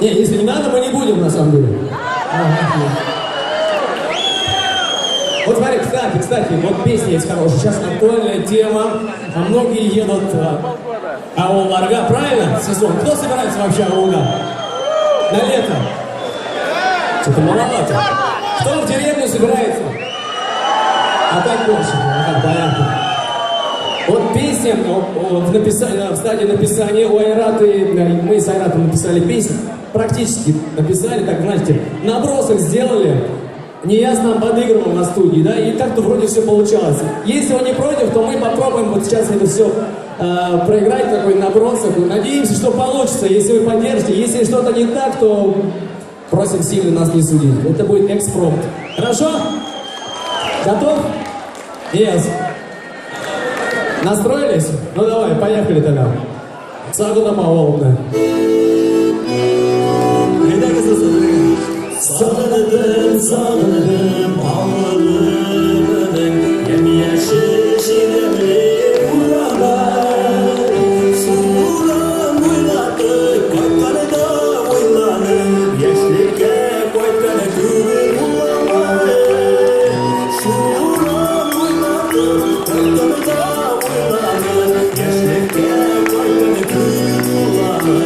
Не, если не надо, мы не будем, на самом деле. Вот смотри, кстати, вот песня есть хорошая. Сейчас актуальная тема. А многие едут Ауылларга, правильно? Сезон. Кто собирается вообще Ауылга? На лето? Что-то маловато. Кто в деревню собирается? А так больше. Ага, понятно. Вот песня в стадии написания у Айраты, мы с Айратом написали песню, практически написали, так, знаете, набросок сделали, неясно подыгрывал на студии, да, и как-то вроде все получалось. Если он не против, то мы попробуем вот сейчас это все проиграть, такой набросок, надеемся, что получится, если вы поддержите. Если что-то не так, то просим сильно нас не судить. Это будет экспромт. Хорошо? Готов? Yes. Настроились? Ну давай, поехали тогда. Сагунам ауылында. Sağladım ağladım yemyeşil şirinli buralar Suran oynadı koykanı da oylanır Yaşlıke koykanı gülür ulamar Suran oynadı koykanı da oylanır Yaşlıke koykanı gülür ulamar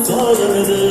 Sağladım